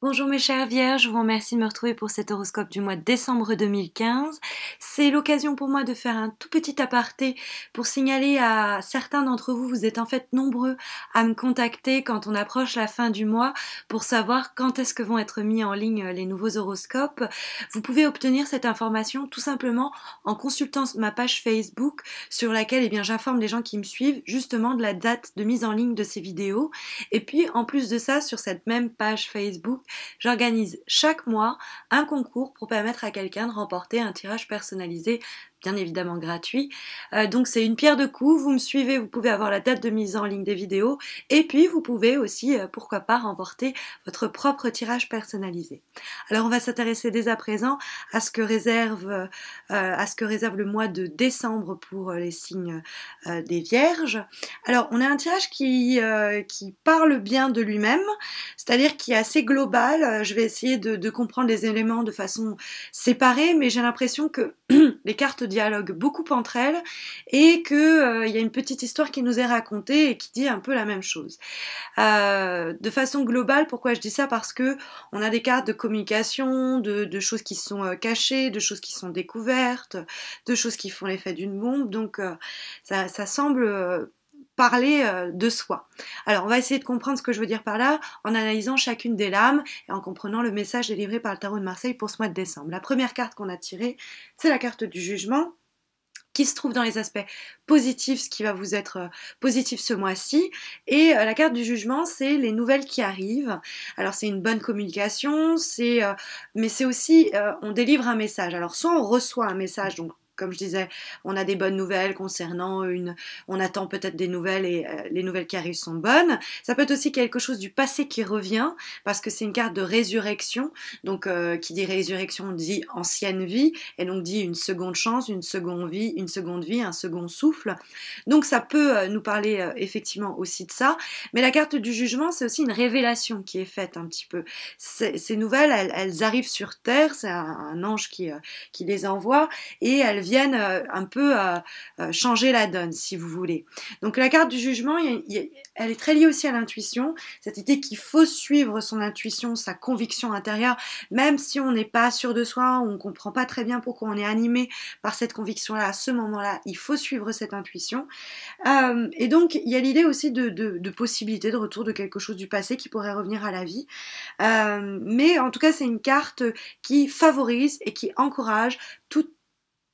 Bonjour mes chères vierges, je vous remercie de me retrouver pour cet horoscope du mois de décembre 2015. C'est l'occasion pour moi de faire un tout petit aparté pour signaler à certains d'entre vous, vous êtes en fait nombreux à me contacter quand on approche la fin du mois pour savoir quand est-ce que vont être mis en ligne les nouveaux horoscopes. Vous pouvez obtenir cette information tout simplement en consultant ma page Facebook sur laquelle j'informe les gens qui me suivent justement de la date de mise en ligne de ces vidéos. Et puis en plus de ça, sur cette même page Facebook, j'organise chaque mois un concours pour permettre à quelqu'un de remporter un tirage personnalisé, bien évidemment gratuit. Donc c'est une pierre de coups, vous me suivez, vous pouvez avoir la date de mise en ligne des vidéos et puis vous pouvez aussi, pourquoi pas, remporter votre propre tirage personnalisé. Alors on va s'intéresser dès à présent à ce que réserve le mois de décembre pour les signes des Vierges. Alors on a un tirage qui parle bien de lui-même, c'est-à-dire qui est assez global. Je vais essayer de comprendre les éléments de façon séparée, mais j'ai l'impression que les cartes dialoguent beaucoup entre elles et que y a une petite histoire qui nous est racontée et qui dit un peu la même chose. De façon globale, pourquoi je dis ça? Parce que on a des cartes de communication, de choses qui sont cachées, de choses qui sont découvertes, de choses qui font l'effet d'une bombe, donc ça semble parler de soi. Alors on va essayer de comprendre ce que je veux dire par là en analysant chacune des lames et en comprenant le message délivré par le tarot de Marseille pour ce mois de décembre. La première carte qu'on a tirée, c'est la carte du jugement, qui se trouve dans les aspects positifs, ce qui va vous être positif ce mois-ci. Et la carte du jugement, c'est les nouvelles qui arrivent. Alors c'est une bonne communication, mais c'est aussi, on délivre un message. Alors soit on reçoit un message, donc comme je disais, on a des bonnes nouvelles concernant on attend peut-être des nouvelles et les nouvelles qui arrivent sont bonnes. Ça peut être aussi quelque chose du passé qui revient, parce que c'est une carte de résurrection. Donc, qui dit résurrection dit ancienne vie, et donc dit une seconde chance, une seconde vie, un second souffle. Donc, ça peut nous parler effectivement aussi de ça. Mais la carte du jugement, c'est aussi une révélation qui est faite un petit peu. Ces nouvelles, elles arrivent sur Terre, c'est un ange qui les envoie, et elles viennent un peu changer la donne, si vous voulez. Donc la carte du jugement, elle est très liée aussi à l'intuition, cette idée qu'il faut suivre son intuition, sa conviction intérieure, même si on n'est pas sûr de soi, on ne comprend pas très bien pourquoi on est animé par cette conviction-là, à ce moment-là, il faut suivre cette intuition. Et donc, il y a l'idée aussi de possibilité de retour de quelque chose du passé qui pourrait revenir à la vie. Mais en tout cas, c'est une carte qui favorise et qui encourage tout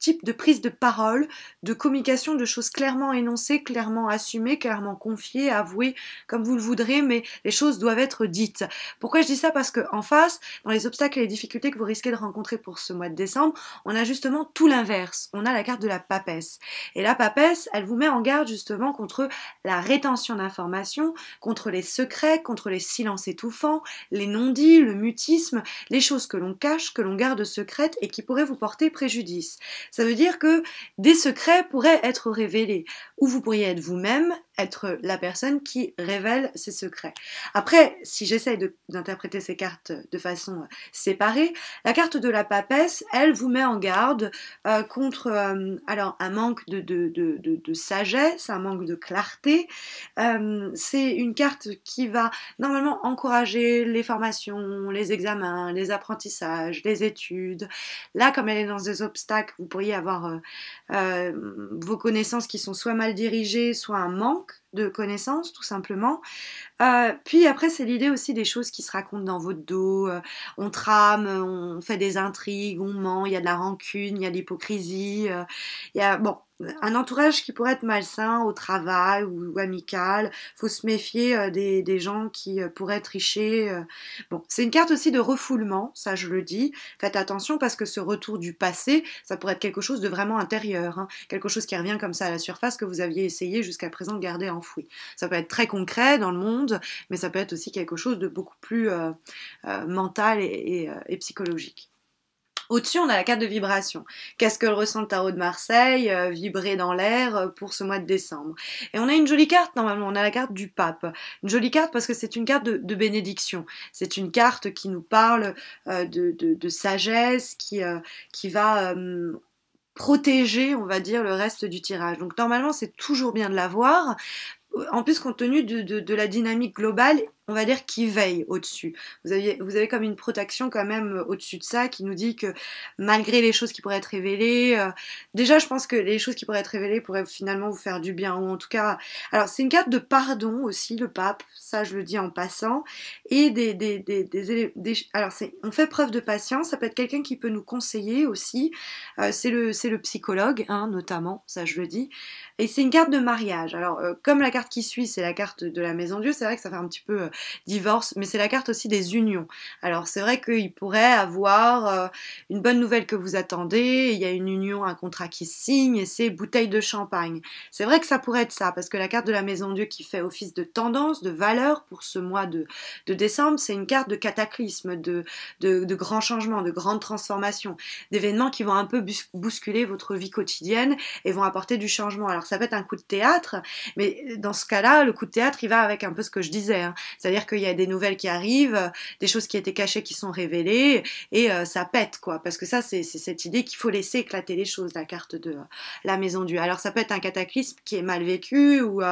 type de prise de parole, de communication, de choses clairement énoncées, clairement assumées, clairement confiées, avouées, comme vous le voudrez, mais les choses doivent être dites. Pourquoi je dis ça? Parce qu'en face, dans les obstacles et les difficultés que vous risquez de rencontrer pour ce mois de décembre, on a justement tout l'inverse. On a la carte de la papesse. Et la papesse, elle vous met en garde justement contre la rétention d'informations, contre les secrets, contre les silences étouffants, les non-dits, le mutisme, les choses que l'on cache, que l'on garde secrètes et qui pourraient vous porter préjudice. Ça veut dire que des secrets pourraient être révélés, ou vous pourriez être vous-même, être la personne qui révèle ces secrets. Après, si j'essaye d'interpréter ces cartes de façon séparée, la carte de la papesse, elle vous met en garde contre alors un manque de sagesse, un manque de clarté. C'est une carte qui va normalement encourager les formations, les examens, les apprentissages, les études. Là, comme elle est dans des obstacles, vous pourriez avoir vos connaissances qui sont soit mal dirigées, soit un manque de connaissances, tout simplement. Puis après, c'est l'idée aussi des choses qui se racontent dans votre dos. On trame, on fait des intrigues, on ment, il y a de la rancune, il y a de l'hypocrisie. Il y a, bon, un entourage qui pourrait être malsain au travail ou amical. Faut se méfier des gens qui pourraient tricher. Bon, c'est une carte aussi de refoulement, ça je le dis. Faites attention parce que ce retour du passé, ça pourrait être quelque chose de vraiment intérieur, hein. Quelque chose qui revient comme ça à la surface que vous aviez essayé jusqu'à présent de garder enfoui. Ça peut être très concret dans le monde, mais ça peut être aussi quelque chose de beaucoup plus mental et psychologique. Au-dessus, on a la carte de vibration. Qu'est-ce que le ressent le tarot de Marseille, vibrer dans l'air pour ce mois de décembre? Et on a une jolie carte, normalement, on a la carte du pape. Une jolie carte parce que c'est une carte de bénédiction. C'est une carte qui nous parle de sagesse, qui va protéger, on va dire, le reste du tirage. Donc normalement, c'est toujours bien de l'avoir. En plus, compte tenu de la dynamique globale, on va dire, qui veille au-dessus. Vous avez comme une protection quand même au-dessus de ça qui nous dit que malgré les choses qui pourraient être révélées, déjà je pense que les choses qui pourraient être révélées pourraient finalement vous faire du bien, ou en tout cas, alors c'est une carte de pardon aussi, le pape, ça je le dis en passant, et alors on fait preuve de patience, ça peut être quelqu'un qui peut nous conseiller aussi, c'est le psychologue, hein, notamment, ça je le dis, et c'est une carte de mariage. Alors comme la carte qui suit, c'est la carte de la Maison Dieu, c'est vrai que ça fait un petit peu divorce, mais c'est la carte aussi des unions. Alors c'est vrai qu'il pourrait avoir une bonne nouvelle que vous attendez, il y a une union, un contrat qui se signe, et c'est bouteille de champagne. C'est vrai que ça pourrait être ça, parce que la carte de la Maison Dieu qui fait office de tendance, de valeur pour ce mois de décembre, c'est une carte de cataclysme, de grands changements, de grandes transformations, d'événements qui vont un peu bousculer votre vie quotidienne et vont apporter du changement. Alors ça peut être un coup de théâtre, mais dans ce cas-là, le coup de théâtre, il va avec un peu ce que je disais, hein. C'est-à-dire qu'il y a des nouvelles qui arrivent, des choses qui étaient cachées qui sont révélées, et ça pète, quoi. Parce que ça, c'est cette idée qu'il faut laisser éclater les choses, la carte de la Maison Dieu. Alors ça peut être un cataclysme qui est mal vécu, ou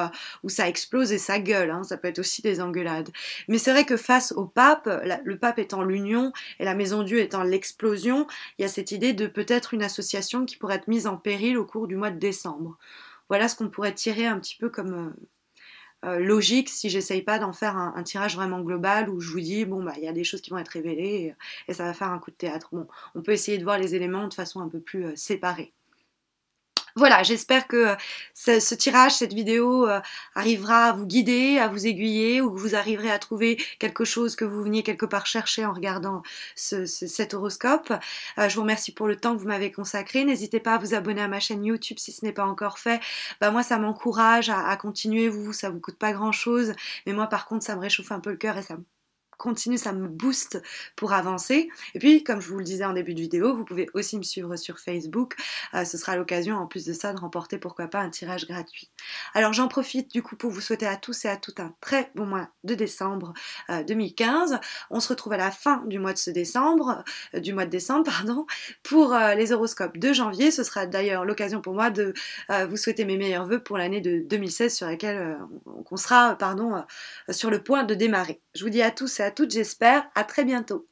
où ça explose et ça gueule, hein. Ça peut être aussi des engueulades. Mais c'est vrai que face au pape, le pape étant l'union et la Maison Dieu étant l'explosion, il y a cette idée de peut-être une association qui pourrait être mise en péril au cours du mois de décembre. Voilà ce qu'on pourrait tirer un petit peu comme logique si j'essaye pas d'en faire un tirage vraiment global où je vous dis bon bah il y a des choses qui vont être révélées et ça va faire un coup de théâtre. Bon, on peut essayer de voir les éléments de façon un peu plus séparée. Voilà, j'espère que ce tirage, cette vidéo arrivera à vous guider, à vous aiguiller, ou que vous arriverez à trouver quelque chose que vous veniez quelque part chercher en regardant cet horoscope. Je vous remercie pour le temps que vous m'avez consacré. N'hésitez pas à vous abonner à ma chaîne YouTube si ce n'est pas encore fait. Bah, moi, ça m'encourage à continuer. Ça vous coûte pas grand-chose. Mais moi, par contre, ça me réchauffe un peu le cœur et ça me continue, ça me booste pour avancer. Et puis, comme je vous le disais en début de vidéo, vous pouvez aussi me suivre sur Facebook. Ce sera l'occasion, en plus de ça, de remporter, pourquoi pas, un tirage gratuit. Alors, j'en profite du coup pour vous souhaiter à tous et à toutes un très bon mois de décembre 2015. On se retrouve à la fin du mois de décembre, pardon, pour les horoscopes de janvier. Ce sera d'ailleurs l'occasion pour moi de vous souhaiter mes meilleurs vœux pour l'année de 2016 sur laquelle on sera, sur le point de démarrer. Je vous dis à tous et à toutes, j'espère, à très bientôt.